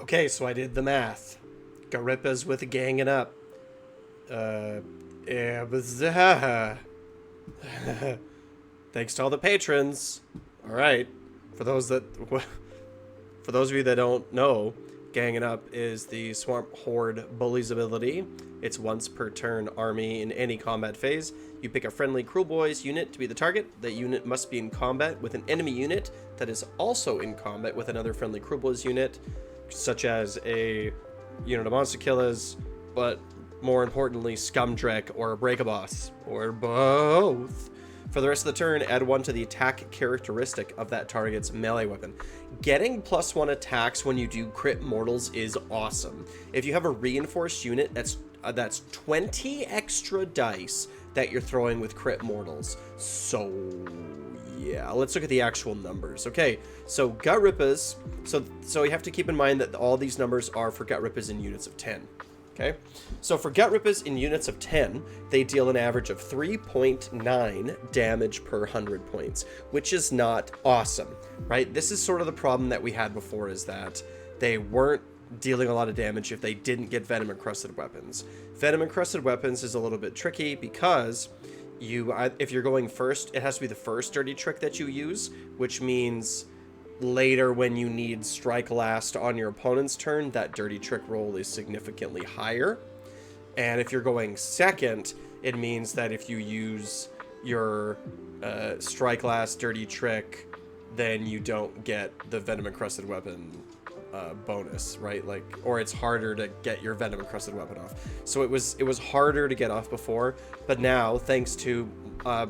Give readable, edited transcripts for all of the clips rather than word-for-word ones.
Okay, so I did the math. Gutrippaz with a Ganging Up. Yeah, thanks to all the patrons. All right, for those that, for those of you that don't know, Ganging Up is the Swamp Horde Bully's ability. It's once per turn army in any combat phase. You pick a friendly Cruel Boys unit to be the target. That unit must be in combat with an enemy unit that is also in combat with another friendly Cruel Boys unit, such as a unit of monster killers, but more importantly, Scumdrek or a Breakaboss, or both. For the rest of the turn, add 1 to the attack characteristic of that target's melee weapon. Getting +1 attacks when you do crit mortals is awesome. If you have a reinforced unit, that's 20 extra dice that you're throwing with crit mortals. So yeah, let's look at the actual numbers. Okay, so Gutrippaz, so you have to keep in mind that all these numbers are for Gutrippaz in units of 10. Okay, so for Gutrippaz in units of 10, they deal an average of 3.9 damage per 100 points, which is not awesome, right? This is sort of the problem that we had before, is that they weren't dealing a lot of damage if they didn't get venom encrusted weapons. Venom encrusted weapons is a little bit tricky because if you're going first, it has to be the first dirty trick that you use, which means later when you need strike last on your opponent's turn, that dirty trick roll is significantly higher. And if you're going second, it means that if you use your strike last dirty trick, then you don't get the venom encrusted weapon bonus, right? Like, or it's harder to get your venom encrusted weapon off. So it was harder to get off before, but now thanks to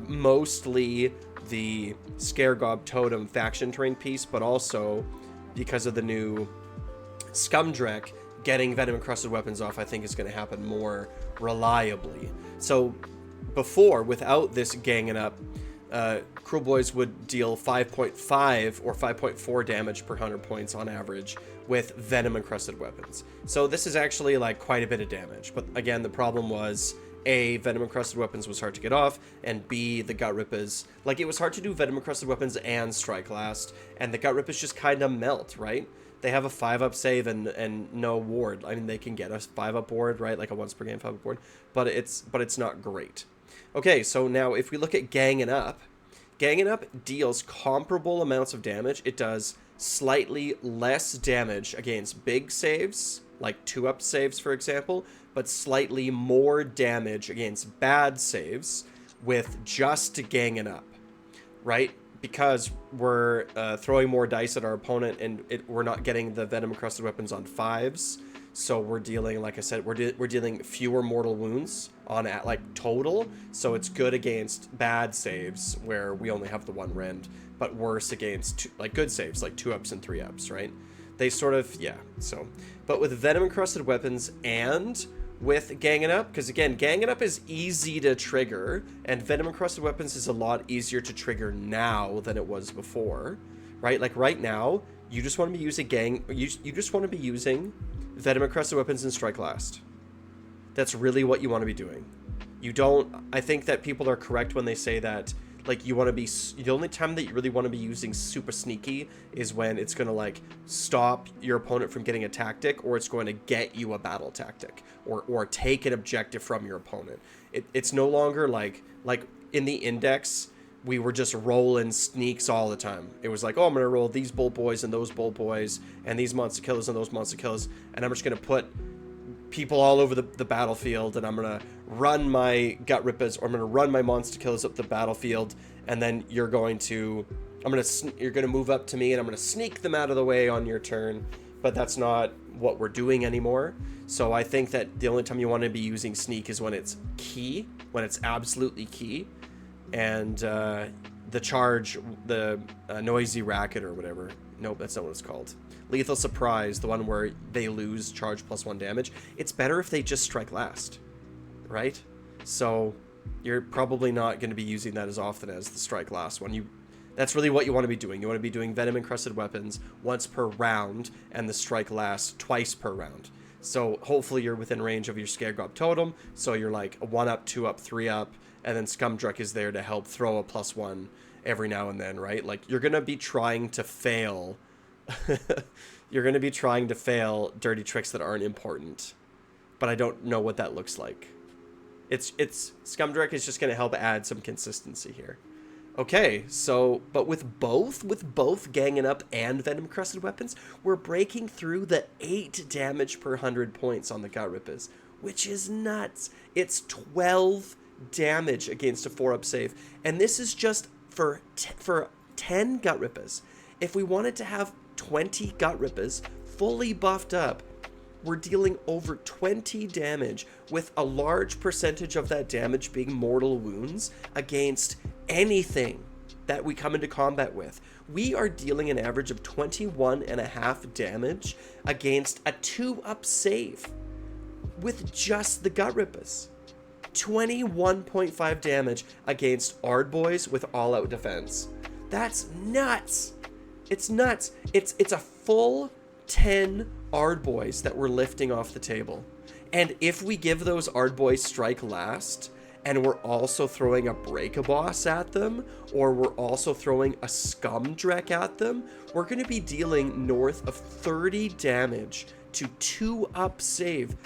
mostly the Scaregob Totem faction terrain piece, but also because of the new Scumdrek, getting venom encrusted weapons off I think is going to happen more reliably. So before, without this Ganging Up, Cruel Boys would deal 5.5 or 5.4 damage per 100 points on average with venom encrusted weapons. So this is actually like quite a bit of damage, but again, the problem was A, venom encrusted weapons was hard to get off, and B, the Gutrippaz, like, it was hard to do venom encrusted weapons and strike last, and the Gutrippaz just kind of melt, right? They have a 5-up save and no ward. I mean, they can get a 5-up ward, right? Like a once per game 5-up ward, but it's not great. Okay, so now if we look at Ganging Up deals comparable amounts of damage. It does slightly less damage against big saves, like 2-up saves, for example, but slightly more damage against bad saves with just Ganging Up, right? Because we're throwing more dice at our opponent, and we're not getting the venom encrusted weapons on 5s. So we're dealing, like I said, we're dealing fewer mortal wounds on at like total. So it's good against bad saves where we only have the 1 rend, but worse against like good saves like 2-ups and 3-ups, right? They sort of, yeah. So, but with venom encrusted weapons and with Ganging Up, because again, Ganging Up is easy to trigger, and venom encrusted weapons is a lot easier to trigger now than it was before, right? Like right now, you just want to be using you just want to be using venom encrusted weapons and strike last. That's really what you want to be doing. You don't, I think that people are correct when they say that, like, you want to be, the only time that you really want to be using super sneaky is when it's going to like stop your opponent from getting a tactic, or it's going to get you a battle tactic, or take an objective from your opponent. It's no longer like in the index, we were just rolling sneaks all the time. It was like, oh, I'm going to roll these bolt boys and those bolt boys and these monster killers and those monster killers, and I'm just going to put people all over the battlefield, and I'm going to run my Gutrippaz, or I'm going to run my monster killers up the battlefield, and then you're going to move up to me, and I'm going to sneak them out of the way on your turn. But that's not what we're doing anymore. So I think that the only time you want to be using sneak is when it's key, when it's absolutely key. And the charge, the noisy racket or whatever. Nope, that's not what it's called. Lethal surprise, the one where they lose charge +1 damage. It's better if they just strike last, right? So you're probably not going to be using that as often as the strike last one. That's really what you want to be doing. You want to be doing venom encrusted weapons once per round, and the strike last twice per round. So hopefully you're within range of your Scaregob Totem. So you're like a 1-up, 2-up, 3-up, and then Scumdrek is there to help throw a +1 every now and then, right? Like, you're going to be trying to fail you're going to be trying to fail dirty tricks that aren't important. But I don't know what that looks like. It's Scumdrek is just going to help add some consistency here. Okay, so, but with both Ganging Up and Venom Crusted weapons, we're breaking through the 8 damage per 100 points on the Gutrippaz, which is nuts. It's 12 damage against a 4-up save, and this is just for 10 Gutrippaz. If we wanted to have 20 Gutrippaz fully buffed up, we're dealing over 20 damage, with a large percentage of that damage being mortal wounds against anything that we come into combat with. We are dealing an average of 21.5 damage against a 2-up save with just the Gutrippaz. 21.5 damage against Ardboys with all-out defense. That's nuts. It's nuts. It's a full 10 Ardboys that we're lifting off the table. And if we give those Ardboys strike last, and we're also throwing a Breakaboss at them, or we're also throwing a Scumdrek at them, we're going to be dealing north of 30 damage to 2-up save.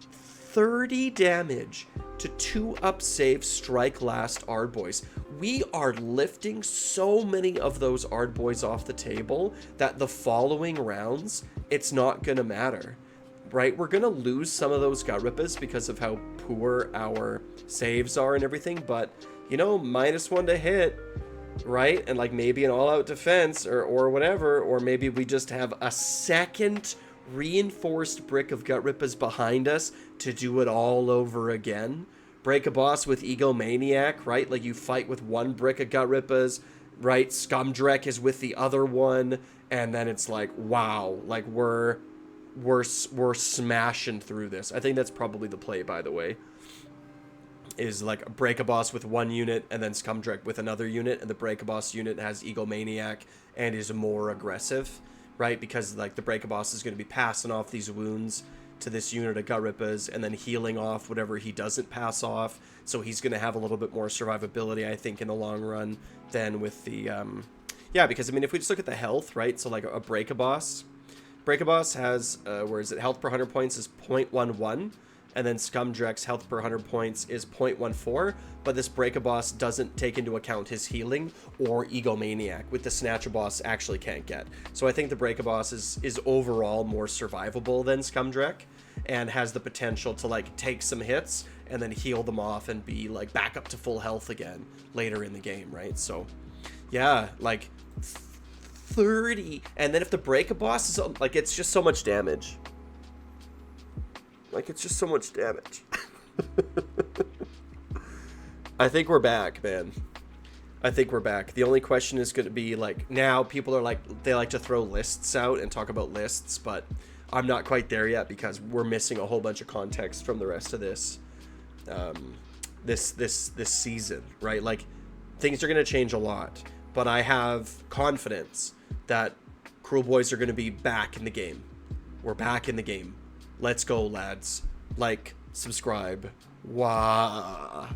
30 damage to 2-up save strike last Ardboys. We are lifting so many of those Ardboys off the table that the following rounds, it's not going to matter. Right? We're going to lose some of those Gutrippaz because of how poor our saves are and everything, but, you know, -1 to hit, right? And, like, maybe an all-out defense or whatever, or maybe we just have a second reinforced brick of Gutrippaz behind us to do it all over again. Break a boss with Egomaniac, right? Like, you fight with one brick of Gutrippaz, right? Scumdrek is with the other one, and then it's like, wow, like, we're smashing through this. I think that's probably the play, by the way, is like break a boss with one unit and then Scumdrek with another unit, and the break a boss unit has Egomaniac and is more aggressive, right? Because like the break a boss is going to be passing off these wounds to this unit of Gutrippaz and then healing off whatever he doesn't pass off, so he's going to have a little bit more survivability, I think, in the long run than with the yeah, because I mean, if we just look at the health, right? So like a break a boss has, where is it? Health per 100 points is 0.11, and then Scumdrek's health per 100 points is 0.14, but this Break-A-Boss doesn't take into account his healing or Egomaniac, with the Snatch-A-Boss actually can't get. So I think the Break-A-Boss is overall more survivable than Scumdrek, and has the potential to, like, take some hits and then heal them off and be, like, back up to full health again later in the game, right? So, yeah, like 30, and then if the Break-A-Boss is, like, it's just so much damage. Like, it's just so much damage. I think we're back, man. I think we're back. The only question is going to be, like, now people are like, they like to throw lists out and talk about lists, but I'm not quite there yet because we're missing a whole bunch of context from the rest of this, this season, right? Like, things are going to change a lot, but I have confidence that Cruel Boys are going to be back in the game. We're back in the game. Let's go, lads. Like, subscribe. Wah.